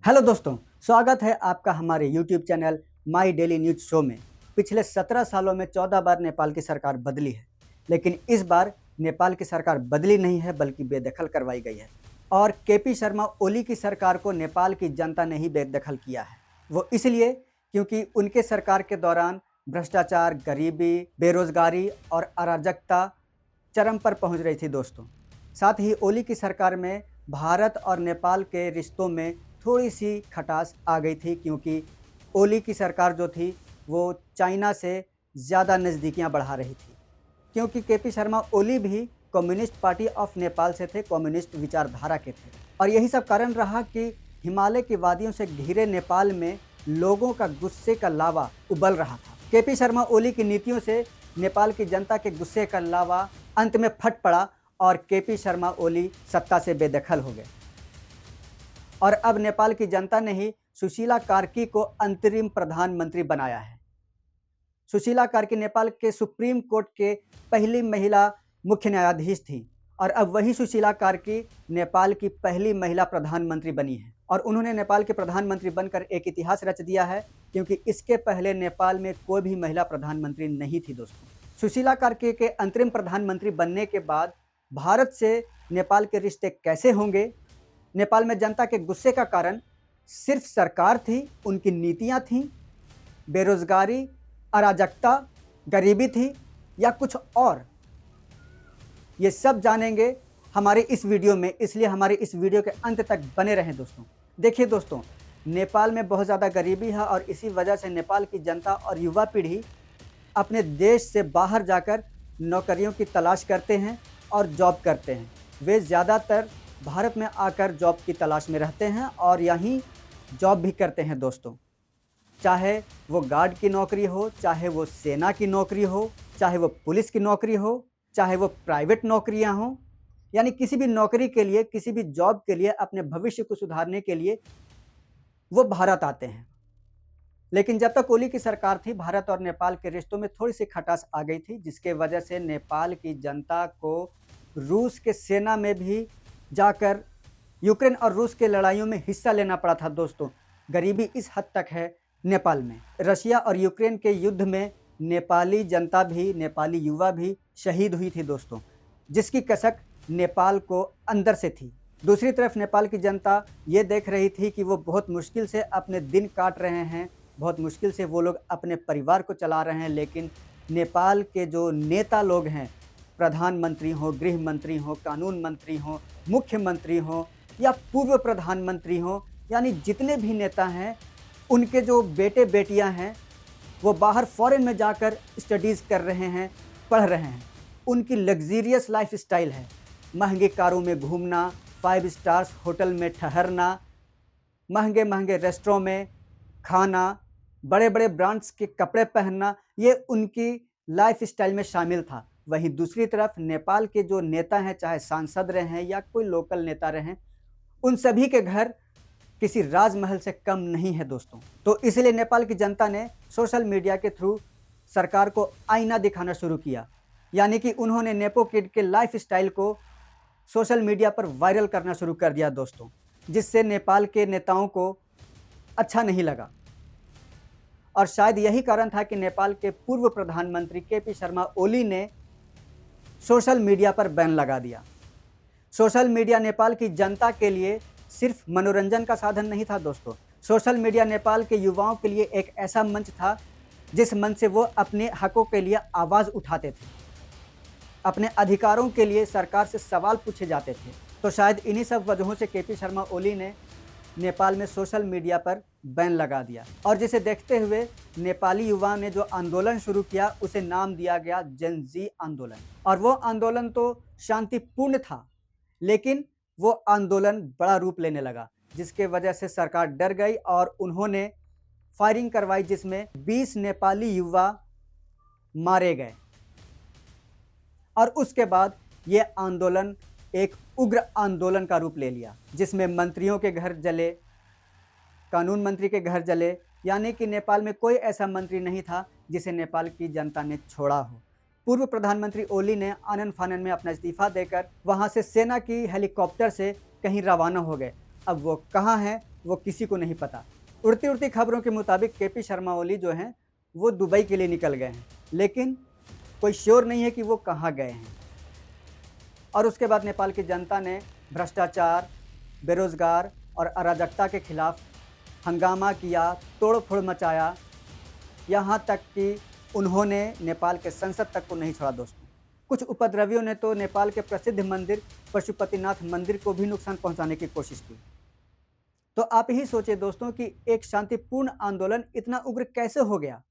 Hello दोस्तों, स्वागत है आपका हमारे YouTube channel my daily news show में। पिछले 17 सालों में 14 बार नेपाल की सरकार बदली है, लेकिन इस बार नेपाल की सरकार बदली नहीं है बल्कि बेदखल करवाई गई है। और केपी शर्मा ओली की सरकार को नेपाल की जनता ने ही बेदखल किया है। वो इसलिए क्योंकि उनके सरकार के दौरान भ्रष्टाचार, गरीबी, बेरोजगारी और अराजकता चरम पर पहुंच रही थी दोस्तों। साथ ही ओली की सरकार में भारत और नेपाल के रिश्तों में थोड़ी सी खटास आ गई थी, क्योंकि ओली की सरकार जो थी वो चाइना से ज़्यादा नज़दीकियां बढ़ा रही थी। क्योंकि केपी शर्मा ओली भी कम्युनिस्ट पार्टी ऑफ नेपाल से थे, कम्युनिस्ट विचारधारा के थे। और यही सब कारण रहा कि हिमालय की वादियों से घिरे नेपाल में लोगों का गुस्से का लावा उबल रहा था। केपी शर्मा ओली की नीतियों से नेपाल की जनता के गुस्से का लावा अंत में फट पड़ा और केपी शर्मा ओली सत्ता से बेदखल हो गए। और अब नेपाल की जनता ने ही सुशीला कार्की को अंतरिम प्रधानमंत्री बनाया है। सुशीला कार्की नेपाल के सुप्रीम कोर्ट के पहली महिला मुख्य न्यायाधीश थी और अब वही सुशीला कार्की नेपाल की पहली महिला प्रधानमंत्री बनी है। और उन्होंने नेपाल के प्रधानमंत्री बनकर एक इतिहास रच दिया है, क्योंकि इसके पहले नेपाल में कोई भी महिला प्रधानमंत्री नहीं थी दोस्तों। सुशीला कार्की के अंतरिम प्रधानमंत्री बनने के बाद भारत से नेपाल के रिश्ते कैसे होंगे, नेपाल में जनता के गुस्से का कारण सिर्फ सरकार थी, उनकी नीतियां थीं, बेरोजगारी, अराजकता, गरीबी थी, या कुछ और, ये सब जानेंगे हमारे इस वीडियो में। इसलिए हमारे इस वीडियो के अंत तक बने रहें दोस्तों। देखिए दोस्तों, नेपाल में बहुत ज़्यादा गरीबी है और इसी वजह से नेपाल की जनता और युवा पीढ़ी अपने देश से बाहर जाकर नौकरियों की तलाश करते हैं और जॉब करते हैं। वे ज़्यादातर भारत में आकर जॉब की तलाश में रहते हैं और यहीं जॉब भी करते हैं दोस्तों। चाहे वो गार्ड की नौकरी हो, चाहे वो सेना की नौकरी हो, चाहे वो पुलिस की नौकरी हो, चाहे वो प्राइवेट नौकरियां हों, यानी किसी भी नौकरी के लिए, किसी भी जॉब के लिए, अपने भविष्य को सुधारने के लिए वो भारत आते हैं। लेकिन जब तक ओली की सरकार थी, भारत और नेपाल के रिश्तों में थोड़ी सी खटास आ गई थी, जिसके वजह से नेपाल की जनता को रूस के सेना में भी जाकर यूक्रेन और रूस के लड़ाइयों में हिस्सा लेना पड़ा था दोस्तों। गरीबी इस हद तक है नेपाल में। रशिया और यूक्रेन के युद्ध में नेपाली जनता भी, नेपाली युवा भी शहीद हुई थी दोस्तों, जिसकी कसक नेपाल को अंदर से थी। दूसरी तरफ नेपाल की जनता ये देख रही थी कि वो बहुत मुश्किल से अपने दिन काट रहे हैं, बहुत मुश्किल से वो लोग अपने परिवार को चला रहे हैं, लेकिन नेपाल के जो नेता लोग हैं, प्रधानमंत्री हो, गृह मंत्री हो, कानून मंत्री हो, मुख्यमंत्री हो या पूर्व प्रधानमंत्री हो, यानी जितने भी नेता हैं, उनके जो बेटे बेटियां हैं वो बाहर फॉरेन में जाकर स्टडीज़ कर रहे हैं, पढ़ रहे हैं। उनकी लग्जीरियस लाइफ स्टाइल है, महंगी कारों में घूमना, 5 स्टार्स होटल में ठहरना, महंगे महंगे रेस्टोरों में खाना, बड़े बड़े ब्रांड्स के कपड़े पहनना, ये उनकी लाइफ स्टाइल में शामिल था। वहीं दूसरी तरफ नेपाल के जो नेता हैं, चाहे सांसद रहे हैं या कोई लोकल नेता रहे हैं, उन सभी के घर किसी राजमहल से कम नहीं है दोस्तों। तो इसलिए नेपाल की जनता ने सोशल मीडिया के थ्रू सरकार को आईना दिखाना शुरू किया, यानी कि उन्होंने नेपो किड के लाइफ स्टाइल को सोशल मीडिया पर वायरल करना शुरू कर दिया दोस्तों, जिससे नेपाल के नेताओं को अच्छा नहीं लगा। और शायद यही कारण था कि नेपाल के पूर्व प्रधानमंत्री केपी शर्मा ओली ने सोशल मीडिया पर बैन लगा दिया। सोशल मीडिया नेपाल की जनता के लिए सिर्फ मनोरंजन का साधन नहीं था दोस्तों। सोशल मीडिया नेपाल के युवाओं के लिए एक ऐसा मंच था जिस मंच से वो अपने हकों के लिए आवाज़ उठाते थे, अपने अधिकारों के लिए सरकार से सवाल पूछे जाते थे। तो शायद इन्हीं सब वजहों से केपी शर्मा ओली ने नेपाल में सोशल मीडिया पर बैन लगा दिया। और जिसे देखते हुए नेपाली युवा ने जो आंदोलन शुरू किया, उसे नाम दिया गया जेन ज़ी आंदोलन। और वो आंदोलन तो शांतिपूर्ण था, लेकिन वो आंदोलन बड़ा रूप लेने लगा, जिसके वजह से सरकार डर गई और उन्होंने फायरिंग करवाई, जिसमें 20 नेपाली युवा मारे गए। और उसके बाद ये आंदोलन एक उग्र आंदोलन का रूप ले लिया, जिसमें मंत्रियों के घर जले, कानून मंत्री के घर जले, यानी कि नेपाल में कोई ऐसा मंत्री नहीं था जिसे नेपाल की जनता ने छोड़ा हो। पूर्व प्रधानमंत्री ओली ने आनन फानन में अपना इस्तीफा देकर वहां से सेना की हेलीकॉप्टर से कहीं रवाना हो गए। अब वो कहाँ हैं वो किसी को नहीं पता। उड़ती उड़ती खबरों के मुताबिक केपी शर्मा ओली जो हैं वो दुबई के लिए निकल गए हैं, लेकिन कोई श्योर नहीं है कि वो कहाँ गए हैं। और उसके बाद नेपाल की जनता ने भ्रष्टाचार, बेरोजगार और अराजकता के खिलाफ हंगामा किया, तोड़-फोड़ मचाया, यहाँ तक कि उन्होंने नेपाल के संसद तक को नहीं छोड़ा दोस्तों। कुछ उपद्रवियों ने तो नेपाल के प्रसिद्ध मंदिर पशुपतिनाथ मंदिर को भी नुकसान पहुंचाने की कोशिश की। तो आप ही सोचिए दोस्तों कि एक शांतिपूर्ण आंदोलन इतना उग्र कैसे हो गया।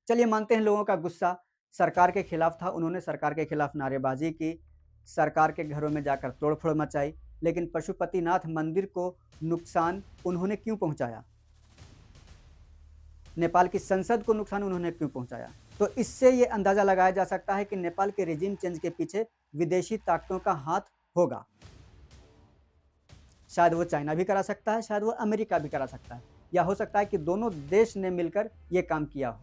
चलिए मानते हैं लोगों का गुस्सा सरकार के खिलाफ था, उन्होंने सरकार के खिलाफ नारेबाजी की, सरकार के घरों में जाकर तोड़फोड़ मचाई, लेकिन पशुपतिनाथ मंदिर को नुकसान उन्होंने क्यों पहुंचाया? नेपाल की संसद को नुकसान उन्होंने क्यों पहुंचाया? तो इससे ये अंदाजा लगाया जा सकता है कि नेपाल के रेजिम चेंज के पीछे विदेशी ताकतों का हाथ होगा। शायद वो चाइना भी करा सकता है, शायद वो अमेरिका भी करा सकता है, या हो सकता है कि दोनों देश ने मिलकर ये काम किया हो।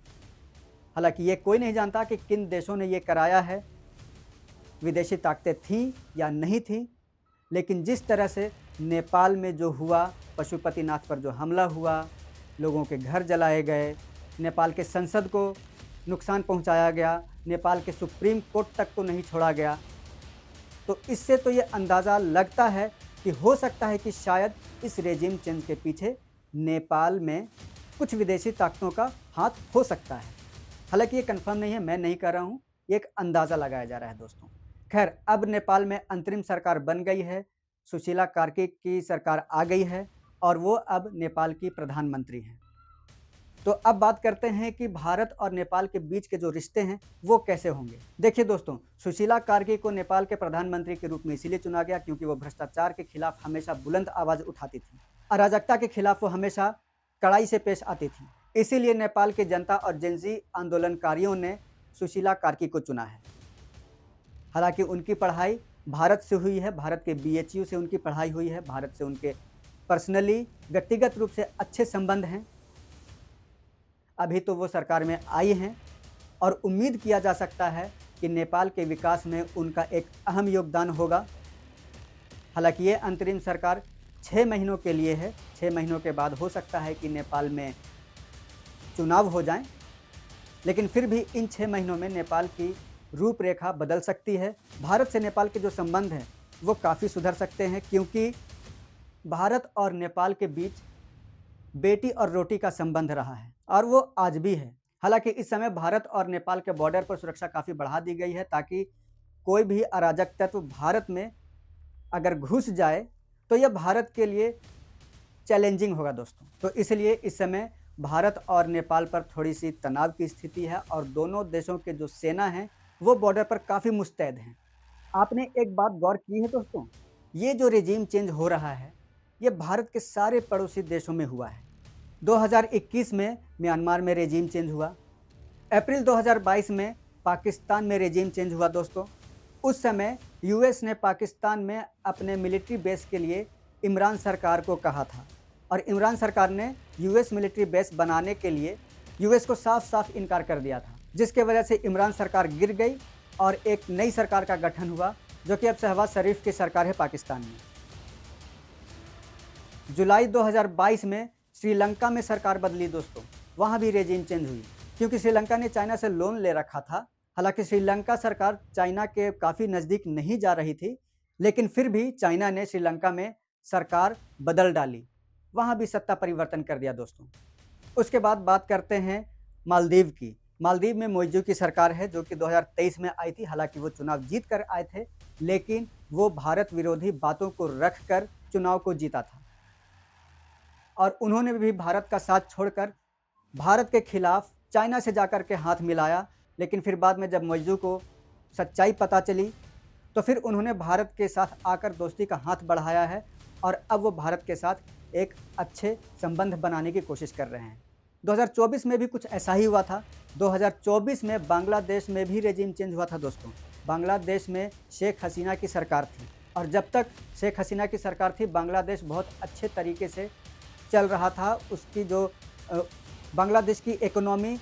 हालांकि ये कोई नहीं जानता कि किन देशों ने ये कराया है, विदेशी ताकतें थीं या नहीं थीं, लेकिन जिस तरह से नेपाल में जो हुआ, पशुपतिनाथ पर जो हमला हुआ, लोगों के घर जलाए गए, नेपाल के संसद को नुकसान पहुंचाया गया, नेपाल के सुप्रीम कोर्ट तक को नहीं छोड़ा गया, तो इससे तो ये अंदाज़ा लगता है कि हो सकता है कि शायद इस रेजिम चेंज के पीछे नेपाल में कुछ विदेशी ताकतों का हाथ हो सकता है। हालांकि ये कंफर्म नहीं है, मैं नहीं कर रहा हूँ, ये एक अंदाज़ा लगाया जा रहा है दोस्तों। खैर, अब नेपाल में अंतरिम सरकार बन गई है, सुशीला कार्की की सरकार आ गई है और वो अब नेपाल की प्रधानमंत्री हैं। तो अब बात करते हैं कि भारत और नेपाल के बीच के जो रिश्ते हैं वो कैसे होंगे। देखिए दोस्तों, सुशीला कार्की को नेपाल के प्रधानमंत्री के रूप में इसीलिए चुना गया क्योंकि वो भ्रष्टाचार के खिलाफ हमेशा बुलंद आवाज़ उठाती थी, अराजकता के खिलाफ वो हमेशा कड़ाई से पेश आती थी। इसीलिए नेपाल की जनता और जेनजी आंदोलनकारियों ने सुशीला कार्की को चुना है। हालांकि उनकी पढ़ाई भारत से हुई है, भारत के BHU से उनकी पढ़ाई हुई है, भारत से उनके पर्सनली व्यक्तिगत रूप से अच्छे संबंध हैं। अभी तो वो सरकार में आई हैं और उम्मीद किया जा सकता है कि नेपाल के विकास में उनका एक अहम योगदान होगा। हालांकि ये अंतरिम सरकार 6 महीनों के लिए है, 6 महीनों के बाद हो सकता है कि नेपाल में चुनाव हो जाएं, लेकिन फिर भी इन 6 महीनों में नेपाल की रूपरेखा बदल सकती है। भारत से नेपाल के जो संबंध हैं वो काफ़ी सुधर सकते हैं क्योंकि भारत और नेपाल के बीच बेटी और रोटी का संबंध रहा है और वो आज भी है। हालांकि इस समय भारत और नेपाल के बॉर्डर पर सुरक्षा काफ़ी बढ़ा दी गई है ताकि कोई भी अराजक तत्व भारत में अगर घुस जाए तो यह भारत के लिए चैलेंजिंग होगा दोस्तों। तो इसलिए इस समय भारत और नेपाल पर थोड़ी सी तनाव की स्थिति है और दोनों देशों के जो सेना हैं वो बॉर्डर पर काफ़ी मुस्तैद हैं। आपने एक बात गौर की है दोस्तों, ये जो रेजिम चेंज हो रहा है ये भारत के सारे पड़ोसी देशों में हुआ है। 2021 में म्यांमार में रेजिम चेंज हुआ, अप्रैल 2022 में पाकिस्तान में रेजिम चेंज हुआ दोस्तों। उस समय यूएस ने पाकिस्तान में अपने मिलिट्री बेस के लिए इमरान सरकार को कहा था और इमरान सरकार ने यूएस मिलिट्री बेस बनाने के लिए यूएस को साफ साफ इनकार कर दिया था, जिसके वजह से इमरान सरकार गिर गई और एक नई सरकार का गठन हुआ जो कि अब शहबाज शरीफ की सरकार है पाकिस्तान में। जुलाई 2022 में श्रीलंका में सरकार बदली दोस्तों, वहाँ भी रेजिम चेंज हुई क्योंकि श्रीलंका ने चाइना से लोन ले रखा था। हालांकि श्रीलंका सरकार चाइना के काफ़ी नज़दीक नहीं जा रही थी, लेकिन फिर भी चाइना ने श्रीलंका में सरकार बदल डाली, वहाँ भी सत्ता परिवर्तन कर दिया दोस्तों। उसके बाद बात करते हैं मालदीव की। मालदीव में मोइजू की सरकार है जो कि 2023 में आई थी। हालांकि वो चुनाव जीत कर आए थे, लेकिन वो भारत विरोधी बातों को रखकर चुनाव को जीता था और उन्होंने भी भारत का साथ छोड़कर भारत के खिलाफ चाइना से जाकर के हाथ मिलाया। लेकिन फिर बाद में जब मोइजू को सच्चाई पता चली तो फिर उन्होंने भारत के साथ आकर दोस्ती का हाथ बढ़ाया है और अब वो भारत के साथ एक अच्छे संबंध बनाने की कोशिश कर रहे हैं। 2024 में भी कुछ ऐसा ही हुआ था। 2024 में बांग्लादेश में भी रेजिम चेंज हुआ था दोस्तों। बांग्लादेश में शेख हसीना की सरकार थी और जब तक शेख हसीना की सरकार थी बांग्लादेश बहुत अच्छे तरीके से चल रहा था। उसकी जो बांग्लादेश की इकोनॉमी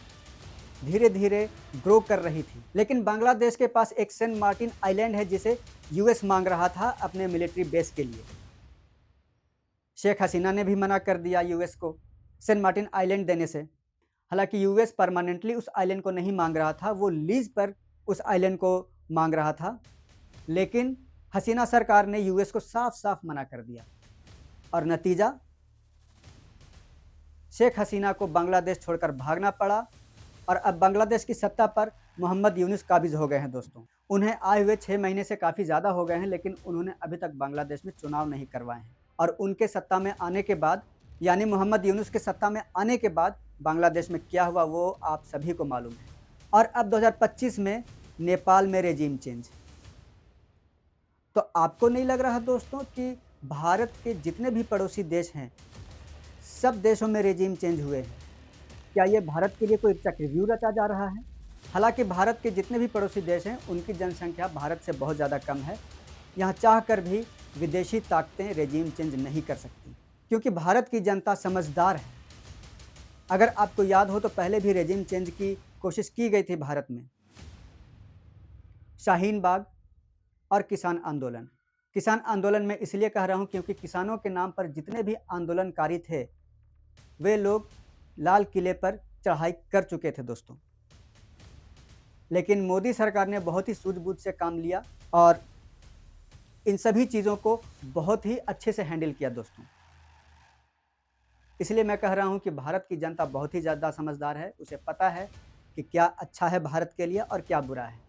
धीरे धीरे ग्रो कर रही थी, लेकिन बांग्लादेश के पास एक सेंट मार्टिन आइलैंड है जिसे यूएस मांग रहा था अपने मिलिट्री बेस के लिए। शेख हसीना ने भी मना कर दिया यूएस को सेंट मार्टिन आइलैंड देने से। हालांकि यूएस परमानेंटली उस आइलैंड को नहीं मांग रहा था, वो लीज पर उस आइलैंड को मांग रहा था, लेकिन हसीना सरकार ने यूएस को साफ साफ मना कर दिया और नतीजा शेख हसीना को बांग्लादेश छोड़कर भागना पड़ा और अब बांग्लादेश की सत्ता पर मोहम्मद यूनुस काबिज हो गए हैं दोस्तों। उन्हें आए हुए 6 महीने से काफ़ी ज़्यादा हो गए हैं, लेकिन उन्होंने अभी तक बांग्लादेश में चुनाव नहीं करवाए हैं और उनके सत्ता में आने के बाद, यानी मोहम्मद यूनुस के सत्ता में आने के बाद बांग्लादेश में क्या हुआ वो आप सभी को मालूम है। और अब 2025 में नेपाल में रेजिम चेंज। तो आपको नहीं लग रहा दोस्तों कि भारत के जितने भी पड़ोसी देश हैं, सब देशों में रेजिम चेंज हुए हैं? क्या ये भारत के लिए कोई चक्रव्यूह रचा जा रहा है? हालांकि भारत के जितने भी पड़ोसी देश हैं, उनकी जनसंख्या भारत से बहुत ज़्यादा कम है। यहाँ चाहकर भी विदेशी ताकतें रेजिम चेंज नहीं कर सकती, क्योंकि भारत की जनता समझदार है। अगर आपको याद हो तो पहले भी रेजिम चेंज की कोशिश की गई थी भारत में, शाहीन बाग और किसान आंदोलन। किसान आंदोलन में इसलिए कह रहा हूँ क्योंकि किसानों के नाम पर जितने भी आंदोलनकारी थे, वे लोग लाल किले पर चढ़ाई कर चुके थे दोस्तों। लेकिन मोदी सरकार ने बहुत ही सूझबूझ से काम लिया और इन सभी चीज़ों को बहुत ही अच्छे से हैंडल किया दोस्तों। इसलिए मैं कह रहा हूं कि भारत की जनता बहुत ही ज़्यादा समझदार है, उसे पता है कि क्या अच्छा है भारत के लिए और क्या बुरा है।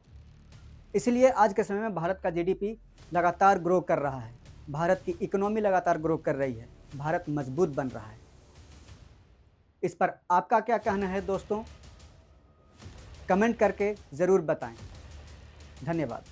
इसलिए आज के समय में भारत का जीडीपी लगातार ग्रो कर रहा है, भारत की इकोनॉमी लगातार ग्रो कर रही है, भारत मजबूत बन रहा है। इस पर आपका क्या कहना है दोस्तों? कमेंट करके ज़रूर बताएं। धन्यवाद।